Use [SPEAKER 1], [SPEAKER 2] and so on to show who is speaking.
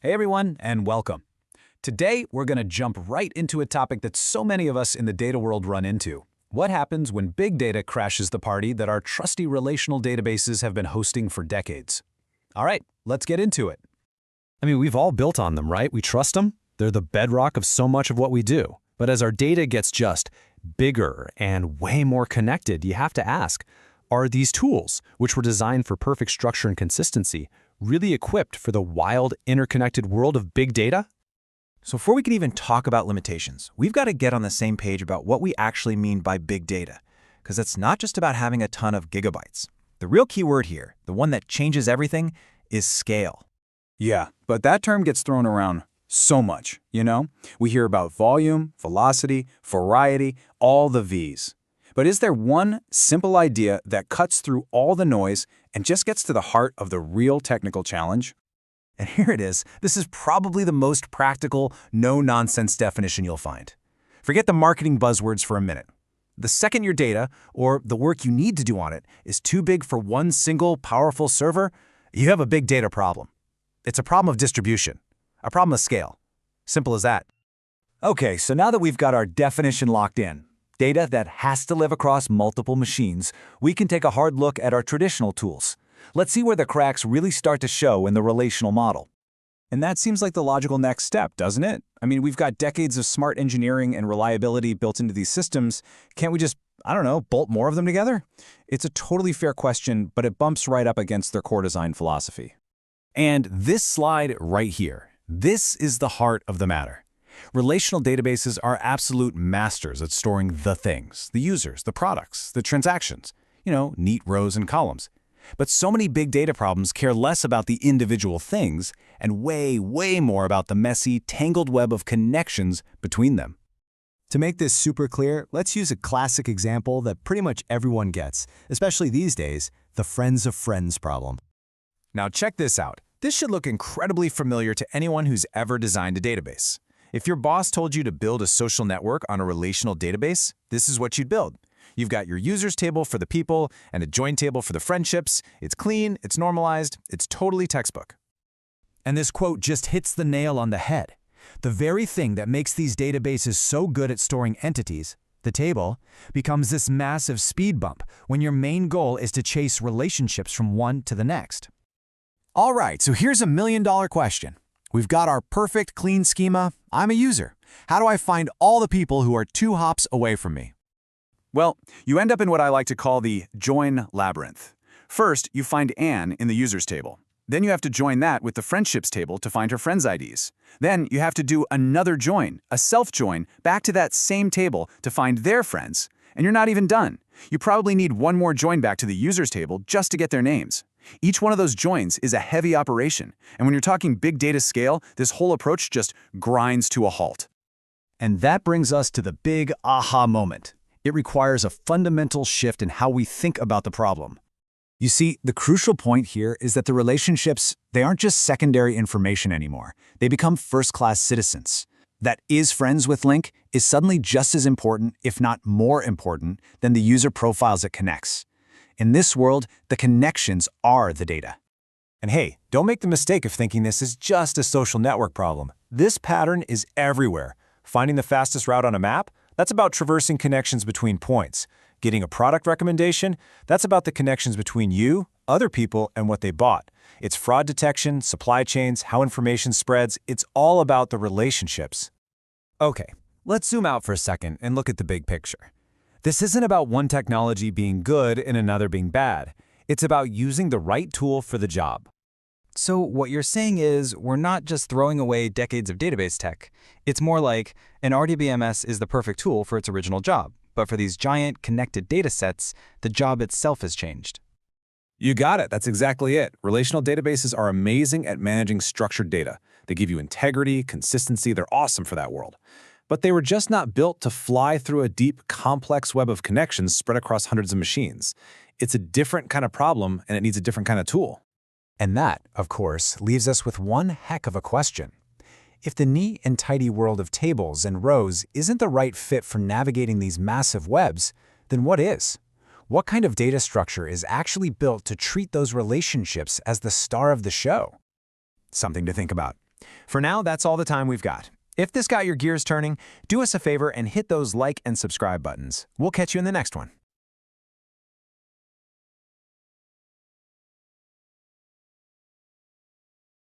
[SPEAKER 1] Hey everyone, and welcome. Today, we're going to jump right into a topic that so many of us in the data world run into. What happens when big data crashes the party that our trusty relational databases have been hosting for decades? All right, let's get into it.
[SPEAKER 2] We've all built on them, right? We trust them. They're the bedrock of so much of what we do. But as our data gets just bigger and way more connected, you have to ask, are these tools, which were designed for perfect structure and consistency, really equipped for the wild, interconnected world of big data?
[SPEAKER 3] So before we can even talk about limitations, we've got to get on the same page about what we actually mean by big data, because it's not just about having a ton of gigabytes. The real key word here, the one that changes everything, is scale.
[SPEAKER 4] Yeah, but that term gets thrown around so much, you know? We hear about volume, velocity, variety, all the V's. But is there one simple idea that cuts through all the noise and just gets to the heart of the real technical challenge?
[SPEAKER 3] And here it is. This is probably the most practical, no-nonsense definition you'll find. Forget the marketing buzzwords for a minute. The second your data, or the work you need to do on it, is too big for one single powerful server, you have a big data problem. It's a problem of distribution, a problem of scale. Simple as that.
[SPEAKER 5] Okay, so now that we've got our definition locked in, data that has to live across multiple machines, we can take a hard look at our traditional tools. Let's see where the cracks really start to show in the relational model.
[SPEAKER 4] And that seems like the logical next step, doesn't it? We've got decades of smart engineering and reliability built into these systems. Can't we just, bolt more of them together? It's a totally fair question, but it bumps right up against their core design philosophy.
[SPEAKER 2] And this slide right here, this is the heart of the matter. Relational databases are absolute masters at storing the things, the users, the products, the transactions, neat rows and columns. But so many big data problems care less about the individual things and way, way more about the messy, tangled web of connections between them.
[SPEAKER 6] To make this super clear, let's use a classic example that pretty much everyone gets, especially these days, the friends of friends problem.
[SPEAKER 3] Now check this out. This should look incredibly familiar to anyone who's ever designed a database. If your boss told you to build a social network on a relational database, this is what you'd build. You've got your users table for the people and a join table for the friendships. It's clean, it's normalized, it's totally textbook.
[SPEAKER 6] And this quote just hits the nail on the head. The very thing that makes these databases so good at storing entities, the table, becomes this massive speed bump when your main goal is to chase relationships from one to the next. All right, so here's $1 million question. We've got our perfect clean schema. I'm a user. How do I find all the people who are 2 hops away from me?
[SPEAKER 4] Well, you end up in what I like to call the join labyrinth. First, you find Anne in the users table. Then you have to join that with the friendships table to find her friends' IDs. Then you have to do another join, a self-join, back to that same table to find their friends. And you're not even done. You probably need one more join back to the users table just to get their names. Each one of those joins is a heavy operation, and when you're talking big data scale, this whole approach just grinds to a halt.
[SPEAKER 5] And that brings us to the big aha moment. It requires a fundamental shift in how we think about the problem. You see, the crucial point here is that the relationships, they aren't just secondary information anymore. They become first-class citizens. That is friends with link is suddenly just as important, if not more important, than the user profiles it connects. In this world, the connections are the data.
[SPEAKER 6] And hey, don't make the mistake of thinking this is just a social network problem. This pattern is everywhere. Finding the fastest route on a map? That's about traversing connections between points. Getting a product recommendation? That's about the connections between you, other people, and what they bought. It's fraud detection, supply chains, how information spreads. It's all about the relationships. Okay, let's zoom out for a second and look at the big picture. This isn't about one technology being good and another being bad. It's about using the right tool for the job.
[SPEAKER 3] So what you're saying is we're not just throwing away decades of database tech. It's more like an RDBMS is the perfect tool for its original job. But for these giant connected datasets, the job itself has changed.
[SPEAKER 4] You got it. That's exactly it. Relational databases are amazing at managing structured data. They give you integrity, consistency. They're awesome for that world. But they were just not built to fly through a deep, complex web of connections spread across hundreds of machines. It's a different kind of problem, and it needs a different kind of tool.
[SPEAKER 6] And that, of course, leaves us with one heck of a question. If the neat and tidy world of tables and rows isn't the right fit for navigating these massive webs, then what is? What kind of data structure is actually built to treat those relationships as the star of the show? Something to think about.
[SPEAKER 3] For now, that's all the time we've got. If this got your gears turning, do us a favor and hit those like and subscribe buttons. We'll catch you in the next one.